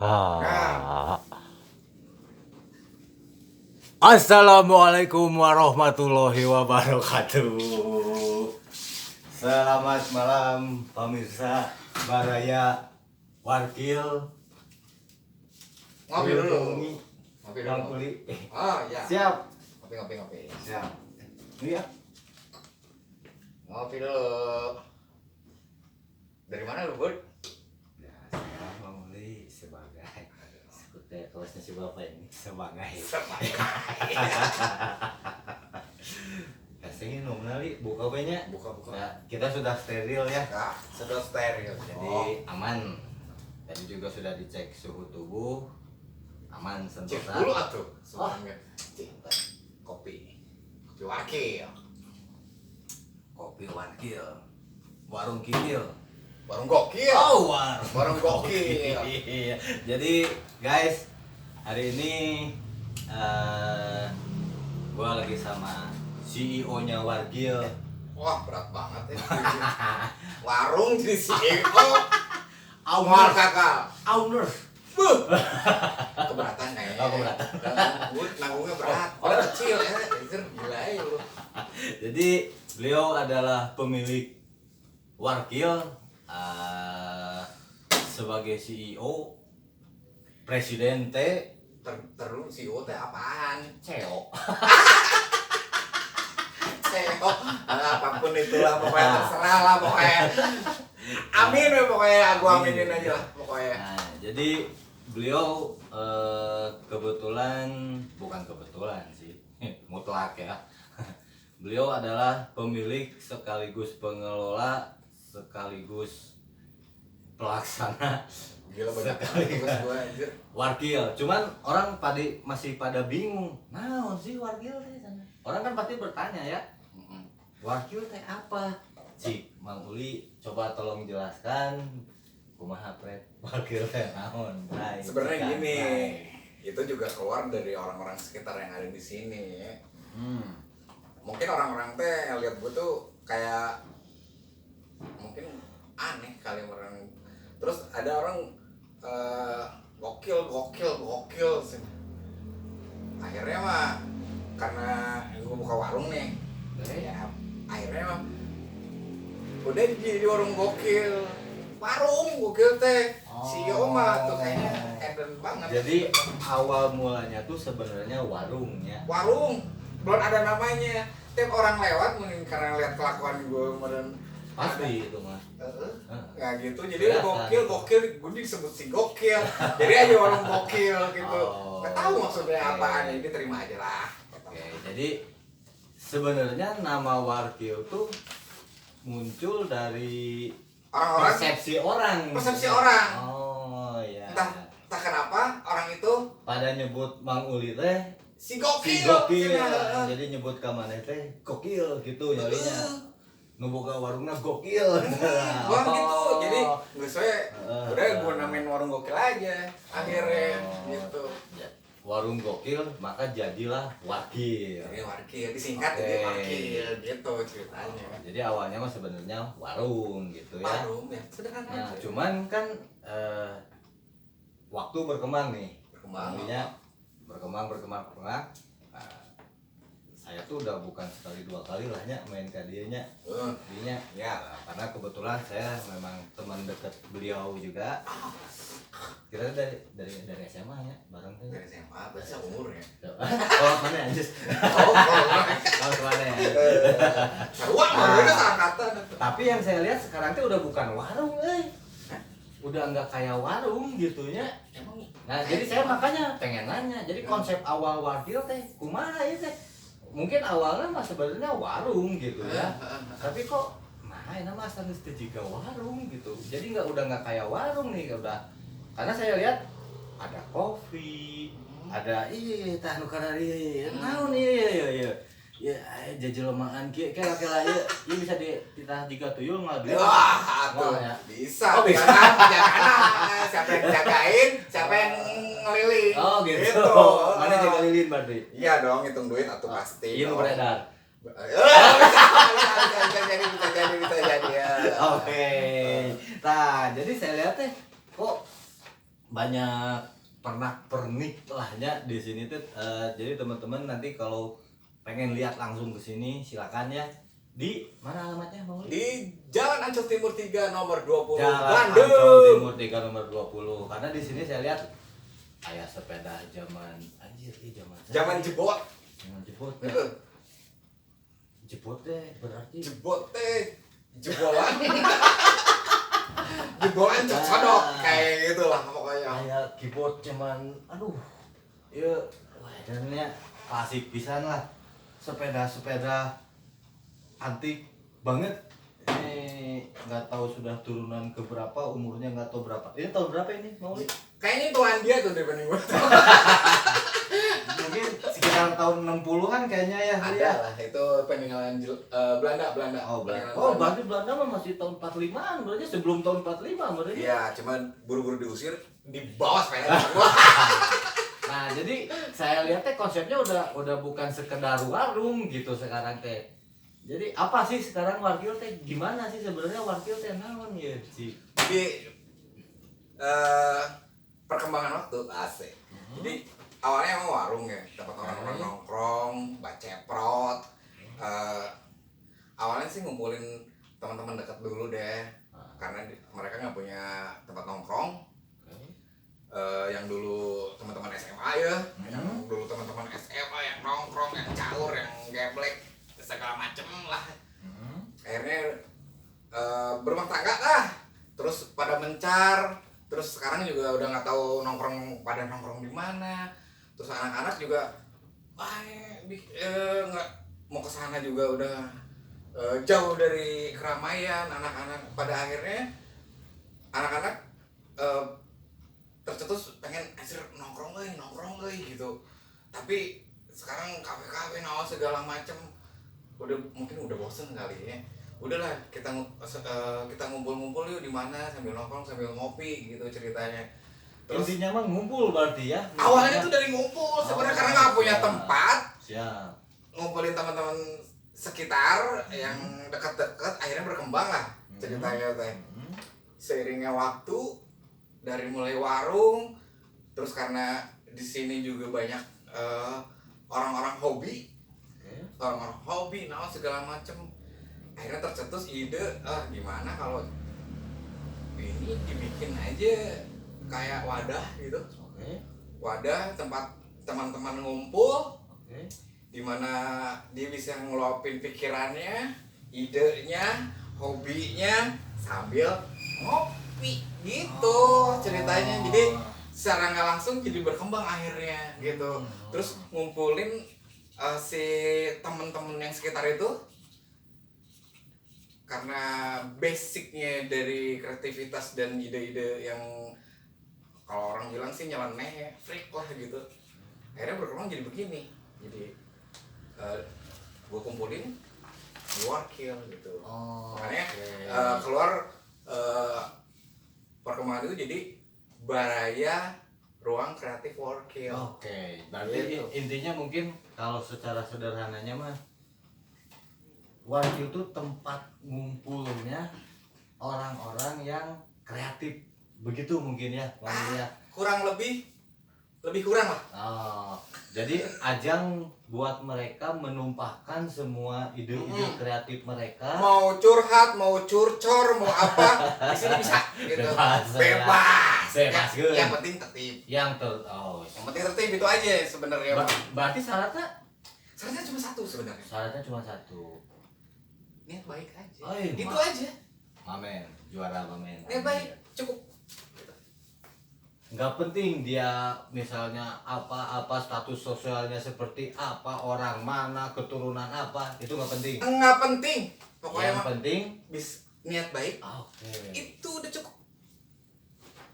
Ah. Assalamualaikum warahmatullahi wabarakatuh. Selamat malam pemirsa Baraya Warkil. Ngopi dulu. Ngopi dulu. Oh ya. Siap. Ngopi. Siap. Iya. Ngopi dulu. Dari mana lu, Bud? Ya, saya memulai sebagai seperti kaosnya si Bapak ini sebagai. Kasih nominali buka banyak. Buka. Ya, kita sudah steril ya. Nah, sudah steril. Jadi aman. Tadi juga sudah dicek suhu tubuh. Aman Cek sentosa. dulu atuh. Semuanya. Kopi wakil. Kopi Warkil. Warung Kikil. Warung gokil. Oh, Warung gokil. Iya. Jadi guys, hari ini gua lagi sama CEO-nya Warkil. Wah, berat banget ya. Warung jadi CEO. Awal kakak. Owner. Keberatan kayaknya. Oh, keberatan. Nanggungnya berat. Orang kecil ya. Itu gila ya lu. Jadi beliau adalah pemilik Warkil, sebagai CEO, presiden teh Terus CEO teh apaan? CEO. CEO. Apapun itulah pokoknya terserah lah pokoknya. Amin ya pokoknya, aku aminin aja lah pokoknya. Nah, jadi beliau bukan kebetulan sih, mutlak ya. Beliau adalah pemilik sekaligus pengelola sekaligus pelaksana Gila banyak sekaligus gue anjir. Warkil. Cuman orang masih pada bingung. Nah, sih Warkil teh sana. Orang kan pasti bertanya ya. Warkil teh apa? Cik, Mang Uli coba tolong jelaskan kumaha pret Warkil teh naon. Sebenarnya gini, itu juga keluar dari orang-orang sekitar yang ada di sini. Mungkin orang-orang teh lihat gue tuh kayak mungkin aneh kali orang. Terus ada orang gokil. Akhirnya mah karena gue buka warung nih, ya akhirnya mah udah jadi warung gokil teh. CEO mah tuh kayaknya eden banget. Jadi awal mulanya tuh sebenarnya warungnya. Warung belum ada namanya. Tiap orang lewat mungkin karena lihat kelakuan gue kemarin Pasti itu mah. nggak gitu. Jadi gokil gue disebut si gokil. Jadi aja warung gokil gitu. Nggak tahu maksudnya apaan, jadi terima aja lah. Oke, jadi sebenarnya nama Warkil tuh muncul dari Orang-orang persepsi orang. Oh iya. Entah kenapa orang itu Pada nyebut Mang Uli teh si gokil. Jadi nyebut ka maneh teh gokil gitu nyalinya. Nu boga warungna gokil. Gua gitu. Jadi geus we udah gua namain warung gokil aja akhirnya gitu. Warung gokil maka jadilah Warkil. Jadi Warkil disingkat jadi Warkil gitu ceritanya. Jadi awalnya mah sebenarnya warung gitu ya. Warung ya sederhana Nah, aja. cuman kan waktu berkembang nih. Artinya berkembang. Nah, saya tuh udah bukan sekali dua kali lah main ke dianya. Dianya ya karena kebetulan saya memang teman dekat beliau juga. Kita dari SMA ya bareng tuh. Dari SMA berarti umur ya. Oh, mana anjir? Oh, Mana ya? sarua udah seangkatan. Tapi yang saya lihat sekarang tuh udah bukan warung, udah nggak kayak warung gitunya. Nah, jadi saya makanya pengen nanya. Jadi konsep awal Warkil teh kumaha ya teh? Mungkin awalnya mah sebenarnya warung gitu ya. Tapi kok nama asal juga warung gitu. Jadi udah nggak kayak warung nih udah. Karena saya lihat ada kopi, ada tah nu karari. Naon iya. Ya jelemahan kieu kela ieu bisa ditah jiga tuyul ngadu. Wah, tuh ya. bisa. Oh, bisa. Jangan siapa yang jagain, siapa yang ngeliling. Oh gitu. Mana jaga lilin berarti? Iya dong, hitung duit atau pasti. Iya nu beredar. Bisa jadi ya. Oke. Nah, jadi saya lihat kok banyak pernak-pernik lahnya di sini tuh. Jadi teman-teman nanti kalau pengen lihat langsung ke sini silakan ya. Di mana alamatnya Bang Uli? Di Jalan Ancol Timur 3 nomor 20 Jalan Bandung. Ancol Timur 3 nomor 20. Karena di sini saya lihat kayak sepeda zaman anjir, Zaman jebot. Zaman jebot. Ya. Heeh. Jebot deh berarti Jebot teh jebolan. Jebolan cocok kayak gitulah pokoknya. kayak keyboard zaman aduh ya wadannya klasik pisan lah, sepeda antik banget. Ini nggak tahu sudah turunan ke berapa, umurnya nggak tahu berapa. Ini tahun berapa ini mau? Kayaknya tuan dia tuh dibanding gua. Mungkin sekitar tahun 60-an kayaknya ya. Ada lah itu peninggalan Belanda. Oh, Peninggalan oh berarti Belanda mah masih tahun 45-an, berarti sebelum tahun 45 berarti. Iya, cuman buru-buru diusir di bawah sepeda gua. Nah, jadi saya lihat teh konsepnya udah bukan sekedar warung gitu sekarang teh. Jadi apa sih sekarang Warkil teh? Gimana sih sebenarnya Warkil teh naon ya sih? Jadi perkembangan waktu asik. Jadi awalnya emang warung ya, tempat orang nongkrong, baceprot. Awalnya sih ngumpulin teman-teman dekat dulu deh, karena mereka nggak punya tempat nongkrong. Yang dulu teman-teman SMA ya, yang dulu teman-teman SMA yang nongkrong, yang caur, yang geblek, segala macem lah. Akhirnya berumah tangga lah, terus pada mencar, terus sekarang juga udah nggak tahu pada nongkrong di mana. Terus anak-anak juga, nggak mau ke sana juga udah jauh dari keramaian. Anak-anak pada akhirnya anak-anak tercetus pengen nongkrong gitu. Tapi sekarang kafe-kafe nawa segala macem mungkin udah bosen kali ya. Udahlah kita ngumpul-ngumpul yuk di mana sambil nongkrong sambil ngopi gitu ceritanya. Terus Intinya mah ngumpul berarti ya. awalnya tuh dari ngumpul sebenarnya karena nggak punya tempat. Siap. Ngumpulin teman-teman sekitar yang dekat-dekat, akhirnya berkembang lah ceritanya teh. Seiringnya waktu dari mulai warung, terus karena di sini juga banyak orang-orang hobi, segala macem. Akhirnya tercetus ide, gimana kalau ini dibikin aja kayak wadah gitu. Wadah tempat teman-teman ngumpul, dimana dia bisa ngeluapin pikirannya, idenya, hobinya sambil ngopi gitu ceritanya. Jadi secara nggak langsung jadi berkembang akhirnya gitu. Terus ngumpulin si temen-temen yang sekitar itu, karena basicnya dari kreativitas dan ide-ide yang kalau orang bilang sih nyeleneh, freak lah gitu. Akhirnya berkembang jadi begini. Jadi gue kumpulin di Warkil gitu. Makanya keluar perkembangan itu jadi Baraya Ruang Kreatif Warkil. Berarti gitu. intinya mungkin kalau secara sederhananya mah Warkil itu tempat ngumpulnya orang-orang yang kreatif, begitu mungkin ya, Kurang lebih kurang lah. Jadi ajang buat mereka menumpahkan semua ide-ide kreatif mereka. Mau curhat, mau curcor, mau apa, di sini bisa gitu. Bebas. Yang penting tertib. Yang penting tertib itu aja sebenarnya. Berarti syaratnya cuma satu sebenarnya. Syaratnya cuma satu. Niat baik aja. Itu aja. Mamen, juara mamen. Niat baik cukup. Nggak penting dia misalnya apa status sosialnya seperti apa, orang mana, keturunan apa, itu nggak penting. Nggak penting. Pokoknya yang penting niat baik. Itu udah cukup.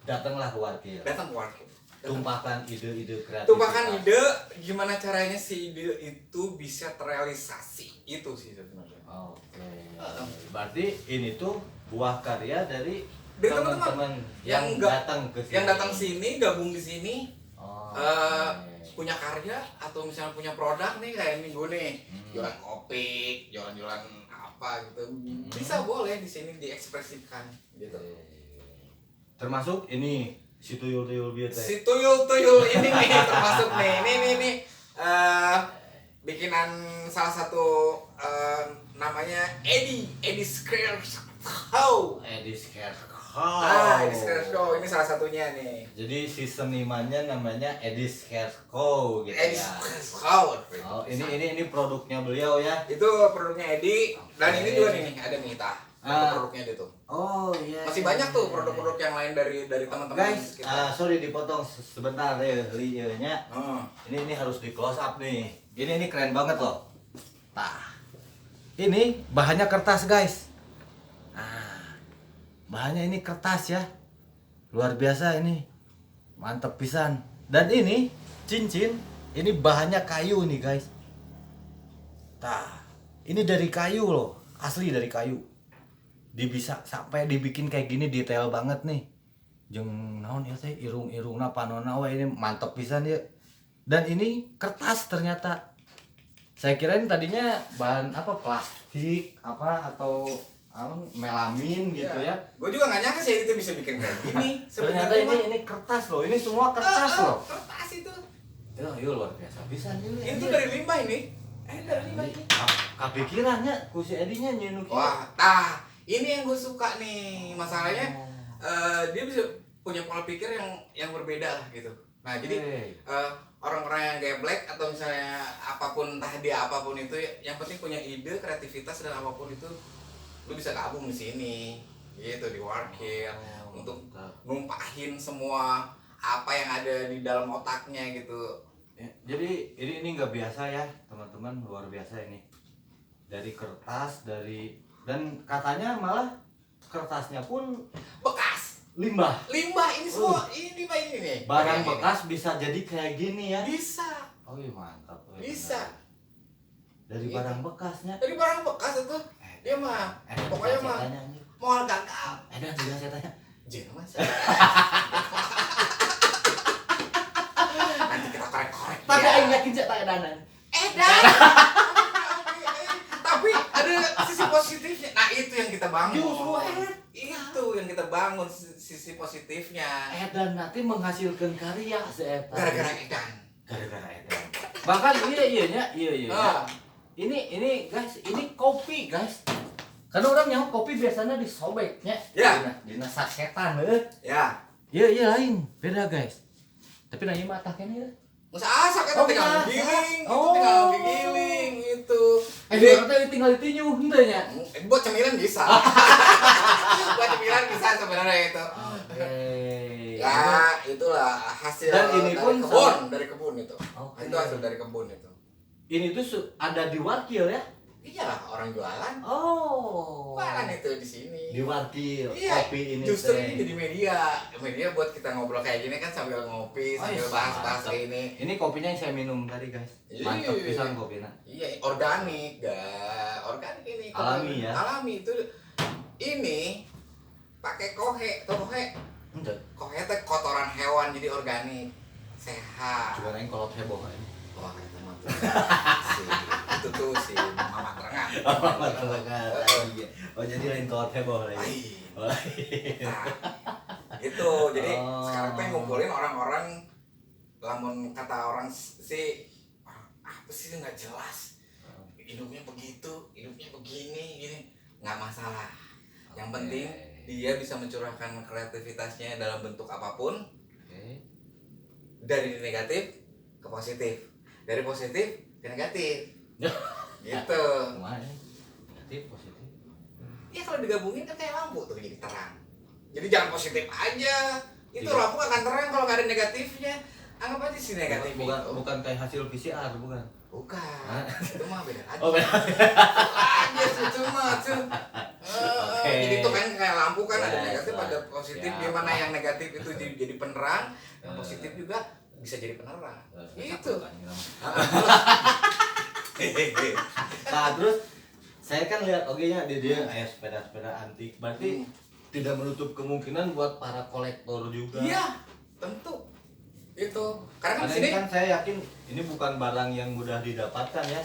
Datanglah ke Warkil. Datang ke Warkil. Tumpahkan ide-ide kreatif. Tumpahkan ide, gimana caranya si ide itu bisa terrealisasi. Itu sih sebenarnya. Berarti ini tuh buah karya dari teman-teman yang datang ke sini. Yang datang sini, gabung di sini. Punya karya atau misalnya punya produk nih kayak nih gue nih, jualan kopi, jualan apa gitu. Bisa boleh di sini diekspresikan gitu. Termasuk ini Si tuyul-tuyul bieu teh. Si tuyul-tuyul ini nih termasuk nih. Ini bikinan salah satu namanya Eddie Scarecrow. Eddie Scarecrow. Eddie Scarecrow ini salah satunya nih. Jadi si senimannya namanya Eddie Scarecrow gitu Eddie ya. Scarecrow. Oh, ini produknya beliau ya. Itu produknya Eddie dan ini juga nih ada nih Tah. Produknya dia tuh. Oh iya. Masih banyak tuh produk-produk yang lain dari teman-teman guys. kita. Sorry dipotong sebentar ya linya. Ini harus di close up nih. Ini keren banget loh. Tah. Ini bahannya kertas guys. Bahannya ini kertas ya. Luar biasa ini. Mantep pisan. Dan ini cincin, ini bahannya kayu nih guys. Tah. Ini dari kayu loh, asli dari kayu. Bisa sampai dibikin kayak gini detail banget nih. Jeung naon ya teh irung-irungna panonna we ini mantep pisan ya. Dan ini kertas ternyata. Saya kirain tadinya bahan apa plastik apa atau melamin gitu ya. Gue juga nggak nyangka sih itu bisa bikin kayak gini. Ternyata ini kertas loh. Ini semua kertas loh. Kertas itu. Ya, luar biasa bisa ini. Itu dari limbah ini. Dari limbah ini. Kepikirannya ku si Edinya nyeunuk. Wah, ini yang gue suka nih. Masalahnya dia bisa punya pola pikir yang berbeda lah gitu. Nah, jadi orang-orang yang geblek atau misalnya apapun entah dia apapun itu yang penting punya ide, kreativitas dan apapun itu lu bisa gabung di sini gitu di Warkil untuk numpahin semua apa yang ada di dalam otaknya gitu. Ya, jadi ini nggak biasa ya teman-teman, luar biasa ini. Dari kertas dan katanya malah kertasnya pun bekas limbah ini semua ini limbah ini nih barang bekas ini. Bisa jadi kayak gini ya bisa. Oh iya mantap bisa benar. Dari barang bekasnya itu dia mah pokoknya mah mau gagal juga saya tanya Jin mas nanti kita korek-korek tapi aing yakin saya tak edanan tapi ada sisi positifnya. Nah itu yang kita bangun justru itu yang kita bangun sisi positifnya. Edan nanti menghasilkan karya seeta gara-gara edan bahkan iya. Ini guys, ini kopi guys. Karena orang yang kopi biasanya disobeknya di sasetan ya. Iya lain, beda guys. Tapi nanya mah tah kene ya. Masa asak itu tinggal giling, tinggal digiling itu. Dia tinggal ditinyu henteu nya. Buat cemilan bisa. Buat cemilan bisa sebenarnya itu. Ya, itulah hasil dan ini pun dari kebun itu. Itu hasil dari kebun itu. Ini tuh ada di Warkil ya? Iyalah, orang jualan. Jualan itu di sini. Di Warkil, iya, kopi ini. Justru ini jadi media buat kita ngobrol kayak gini kan sambil ngopi, sambil bahas-bahas kayak ini. Ini kopinya yang saya minum tadi guys. Mantap pisan kopinya. Iya, organik, organik ini. Alami ya. Alami itu. Ini pakai kohe. Kohe teh kotoran hewan jadi organik, sehat. Juga lain kolot heboh ini. Wah, itu mah itu tuh si Mama Terengat. Mama Terengat. Oh, jadi lain kolot heboh lagi. Nah, itu. Jadi sekarang tuh ngumpulin orang-orang lamun kata orang sih apa sih nggak jelas. Hidupnya begitu, hidupnya begini, nggak masalah. Yang penting dia bisa mencurahkan kreativitasnya dalam bentuk apapun. Dari negatif ke positif, dari positif ke negatif. Gitu. Negatif positif. Ya kalau digabungin kan kayak lampu tuh jadi terang. Jadi jangan positif aja. Itu lampu akan terang kalau nggak ada negatifnya. Anggap aja sih negatif bukan kayak hasil PCR bukan. Itu mah beda aja. Oh beda. Aja itu mah tuh. Jadi itu kan kayak lampu kan ada negatif ada positif. Di mana yang negatif itu jadi penerang, yang positif juga bisa jadi penerang. Itu. Nah terus saya kan lihat nya dia sepeda-sepeda antik. Berarti tidak menutup kemungkinan buat para kolektor juga. Iya, tentu. Itu karena kan sini kan saya yakin ini bukan barang yang mudah didapatkan ya.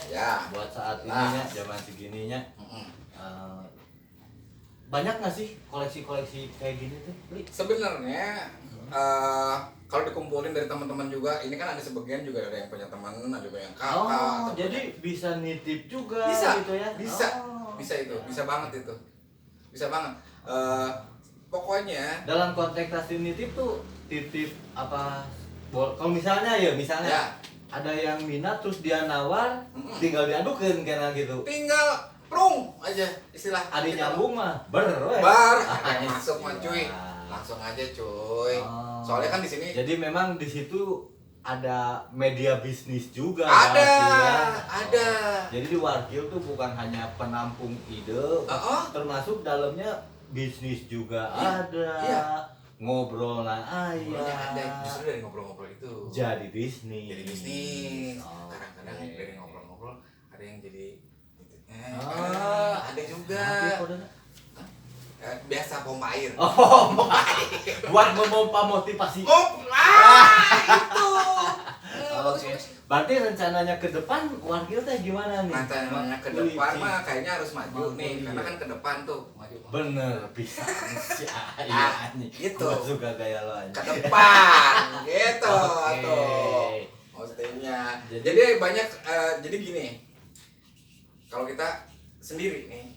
Buat saat ininya zaman segininya. Banyak nggak sih koleksi-koleksi kayak gini tuh? Sebenarnya kalau dikumpulin dari teman-teman juga, ini kan ada sebagian juga ada yang punya teman, ada yang kakak. Oh, jadi bisa nitip juga bisa, gitu ya? bisa, Oh, bisa itu, bisa banget itu, bisa banget. Pokoknya dalam konteks tadi nitip tuh titip apa? Kalau misalnya ya, ada yang minat terus dia nawar, tinggal diadukeun kena gitu. tinggal prung aja istilah. Ada gitu. nyambung mah, Ada yang masuk mah cuy, langsung aja cuy. Oh. Soalnya kan di sini Jadi memang di situ ada media bisnis juga. ada, berarti ya. ada. Jadi di Warkil tuh bukan hanya penampung ide, termasuk dalamnya bisnis juga ada. Iya. Ngobrol nah Ngobrolnya ada, ayah. justru dari ngobrol-ngobrol itu. Jadi bisnis. Jadi bisnis. Oh, Kadang-kadang oke. dari ngobrol-ngobrol ada yang jadi Ah, ada juga. Apa kodenya? Biasa pompa air. Oh, buat memompa motivasi. Itu. Oke. Berarti rencananya ke depan Warkil teh gimana nih? Rencananya ke depan mah kayaknya harus maju nih, karena kan ke depan tuh maju. Bener bisa sih. Iya nih. Gitu. Gua suka gaya lo aja. Ke depan gitu Oke. tuh. Maksudnya. Jadi- Jadi banyak jadi gini. Kalau kita sendiri nih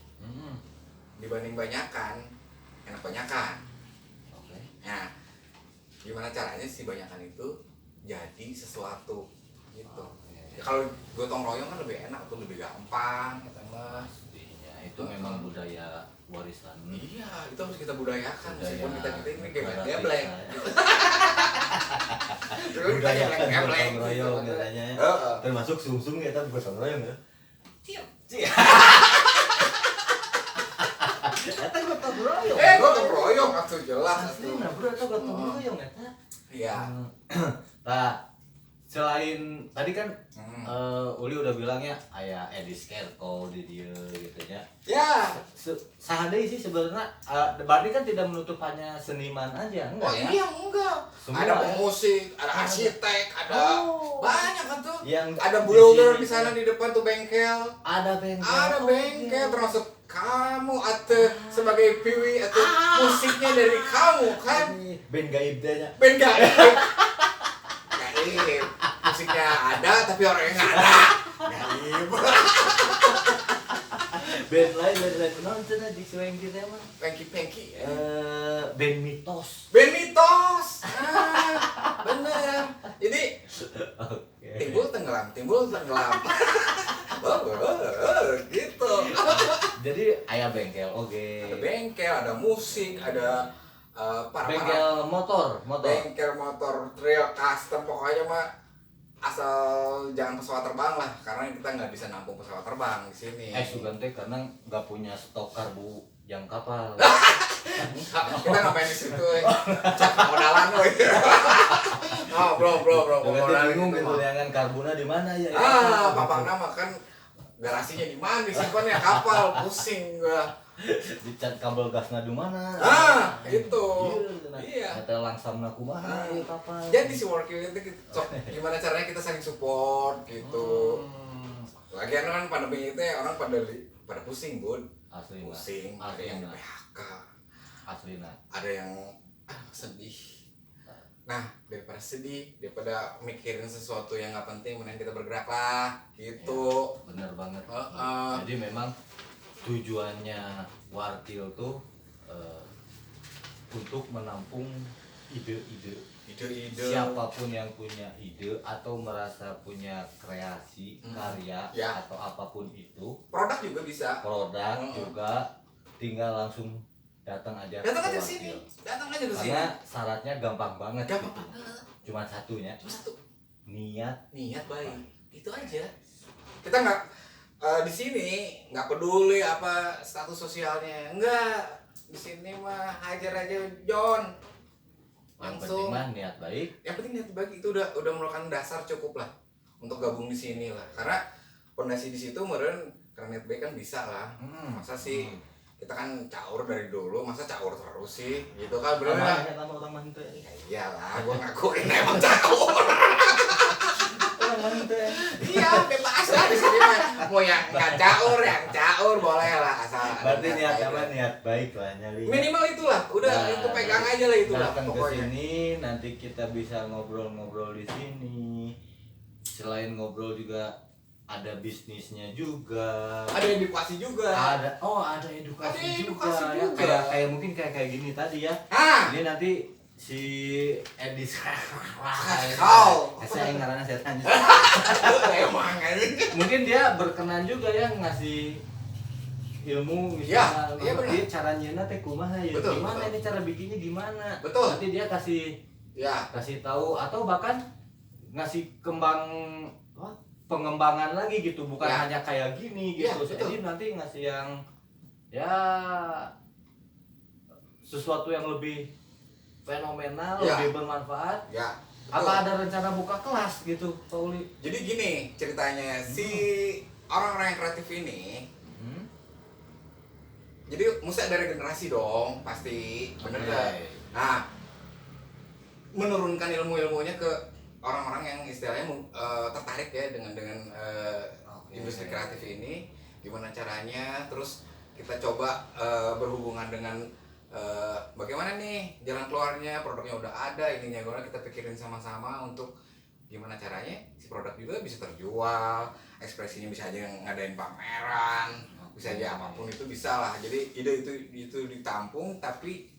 dibanding banyakan, enak banyakan. Oke. Nah, gimana caranya si banyakan itu jadi sesuatu gitu. Oke. Ya, kalau gotong royong kan lebih enak tuh, lebih gampang gitu mah. Pastinya itu memang budaya warisan. Iya, itu harus kita budayakan Budaya meskipun kita ini kayak negara geblek. kita, ya. Budaya Budaya gotong royong katanya ya. Heeh. Termasuk sungsung ya tapi gotong royong ya. Eta gotong royong. Gotong royong atuh jelas Asli atuh. nah bro eta gotong royong eta. Iya. Nah, selain tadi kan Hmm. Uli udah bilang ya aya Edi Skerko di dia gitu ya. Ya. Sahade sih sebenarnya berarti kan tidak menutup hanya seniman aja, enggak Oh ya? iya enggak. Semua Ada ya? pemusik, ada arsitek, ada Oh. banyak kan tuh. Yang Ada di builder sini di sana di depan tuh bengkel. ada bengkel. Ada Oh, bengkel iya. termasuk kamu atau sebagai piwi atau musiknya dari kamu kan. Ini band gaib nya. Band gaib. Gaib. Musiknya ada tapi orangnya nggak ada. Gaib. Band lain nonton di Swing kita mah. Pengki-pengki. Band mitos. Band mitos. Bener. Jadi Oke. timbul tenggelam. Gitu. Jadi ayah bengkel, oke. Ada bengkel, ada musik, ada para Bengkel motor. bengkel motor trail custom, pokoknya mah asal jangan pesawat terbang lah, karena kita nggak bisa nampung pesawat terbang di sini. Sugan teh karena nggak punya stok karbu yang kapal. Kita ngapain di situ? Cak modalan loh. Oh bro, Jadi bingung gitu. gitu dengan karbuna di mana ya? Papang nama kan garasinya di mana disimpan ya kapal, pusing gua. Dicat kabel gasna di mana? Itu. Iya. Iya. Kata langsamna kumaha ieu kapal. Jadi si working itu gimana caranya kita saling support gitu. Lagian kan pandemi itu ya orang pada pusing, Bun. Asli Pusing, ada yang di PHK. Aslina. Ada yang sedih. Nah, daripada sedih, daripada mikirin sesuatu yang nggak penting, mending kita bergerak lah, gitu. Ya, bener banget. Heeh. Jadi memang tujuannya Warkil tuh untuk menampung ide-ide. Ide-ide. Siapapun yang punya ide atau merasa punya kreasi, karya, Ya. atau apapun itu, Produk juga bisa. produk juga tinggal langsung datang aja Datang ke aja ke sini. Warkil. Datang aja ke sini. Karena syaratnya gampang banget. Gampang gitu. banget. Cuma satunya, Cuma satu. niat. Niat baik. Itu aja. Kita nggak di sini nggak peduli apa status sosialnya. Enggak. Di sini mah hajar aja John. Yang penting mah niat baik. Yang penting niat baik itu udah merupakan dasar cukup lah untuk gabung di sini lah. Karena fondasi di situ meren karena niat baik kan bisa lah. Masa sih kita kan caur dari dulu, masa caur terus sih? Gitu kan bener nggak? Nama orang mantu ya. Ya iyalah, gua ngakuin emang caur. Orang mantu ya. Iya, bebas lah di sini mah. mau yang nggak caur boleh lah asal. Berarti niatnya mah niat baik lah nyali. Minimal itulah, udah Nah, itu pegang aja lah itulah datang ke pokoknya. sini nanti kita bisa ngobrol-ngobrol di sini. Selain ngobrol juga ada bisnisnya juga. Ada edukasi juga. Ada edukasi juga. Ya, kayak mungkin kayak gini tadi ya. Ini nanti si Edis saya ngaranna setan. Emang aja. Mungkin dia berkenan juga ya ngasih ilmu misalnya iya benar. caranya teh kumaha ya. Betul, Gimana betul. ini cara bikinnya gimana? Betul. Nanti dia kasih tahu atau bahkan ngasih pengembangan lagi gitu, bukan hanya kayak gini gitu. Jadi nanti ngasih yang ya sesuatu yang lebih fenomenal, lebih bermanfaat. Ya. Apa ada rencana buka kelas gitu, Pak Uli? Jadi gini ceritanya si orang-orang yang kreatif ini. Jadi mesti ada regenerasi dong, pasti. Bener nggak? Nah, menurunkan ilmu-ilmunya ke orang-orang yang istilahnya tertarik ya dengan industri kreatif ini. Gimana caranya? Terus kita coba berhubungan dengan bagaimana nih jalan keluarnya, produknya udah ada, ininya gimana kita pikirin sama-sama untuk gimana caranya si produk juga bisa terjual, ekspresinya bisa aja ngadain pameran, bisa aja apapun itu bisa lah. Jadi ide itu ditampung, tapi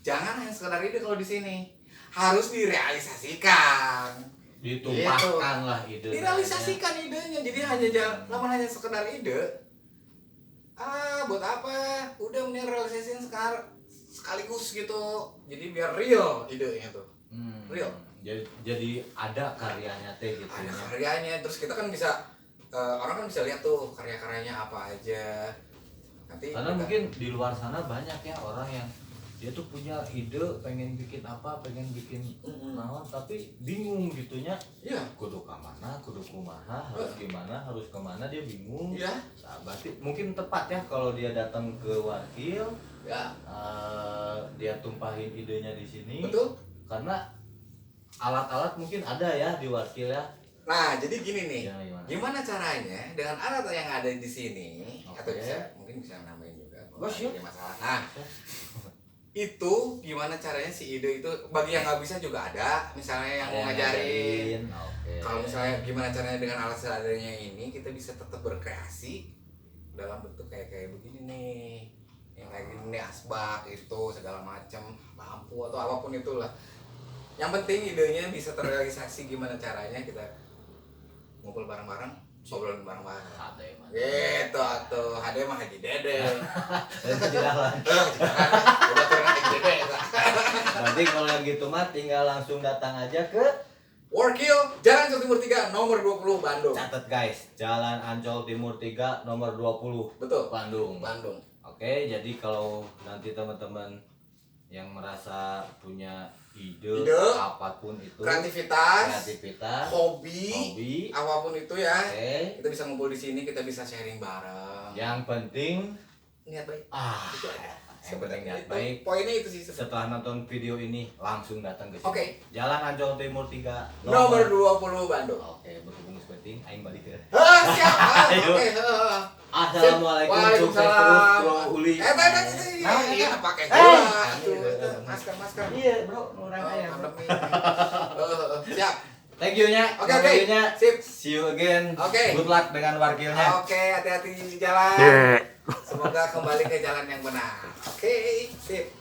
jangan hanya sekedar ide kalau di sini, harus direalisasikan. Ditumpahkan lah ide. Direalisasikan idenya, jadi hanya sekedar ide. Buat apa? Udah mending realisasiin sekaligus gitu. Jadi biar real idenya tuh. Real. Jadi ada karyanya teh gitu. Ada karyanya, terus kita kan bisa orang kan bisa lihat tuh karya-karyanya apa aja. Nanti karena mungkin di luar sana banyak ya orang yang dia tuh punya ide pengen bikin apa, pengen bikin naon tapi bingung gitunya. Iya. Kudu kemana, kudu kumaha, harus gimana, harus kemana dia bingung. Iya. Berarti mungkin tepat ya kalau dia datang ke wakil. Ya. Dia tumpahin idenya di sini. Betul. Karena alat-alat mungkin ada ya di wakil ya. Nah, jadi gini nih. Ya, gimana caranya dengan alat yang ada di sini atau mungkin bisa nambahin juga. Ada masalah. Nah, itu gimana caranya si ide itu bagi yang nggak bisa juga ada, misalnya yang mau ngajarin. Kalau misalnya gimana caranya dengan alat seadanya ini kita bisa tetap berkreasi dalam bentuk kayak begini nih, yang kayak gini nih, asbak itu segala macam, lampu atau apapun itulah. Yang penting idenya bisa terrealisasi. Gimana caranya kita ngumpul bareng-bareng, ngobrolin bareng-bareng. Gitu tuh, ada mah Haji Dede. Nanti kalau yang gitu mah tinggal langsung datang aja ke Workil, Jalan Ancol Timur 3, nomor 20, Bandung. Catat guys, Jalan Ancol Timur 3, nomor 20. Betul. Bandung. Oke, jadi kalau nanti teman-teman yang merasa punya ide apapun itu, kreativitas, hobi, apapun itu ya, kita bisa ngumpul di sini, kita bisa sharing bareng. Yang penting niat baik. Itu aja. Yang penting niat itu, baik. Poinnya itu sih. Setelah nonton video ini langsung datang ke sini. Oke. Jalan Ancol Timur 3, nomor 20, Bandung. Oke, berhubung penting aing balik ya. Siap. Oke. Assalamualaikum. Waalaikumsalam. Sukses Bro Uli. Iya, pakai masker. Iya, Bro, orang ayam. Siap. Thank you-nya. Oke. Sip. See you again. Oke. Good luck dengan wakilnya. Oke, hati-hati di jalan. Semoga kembali ke jalan yang benar. Oke, sip.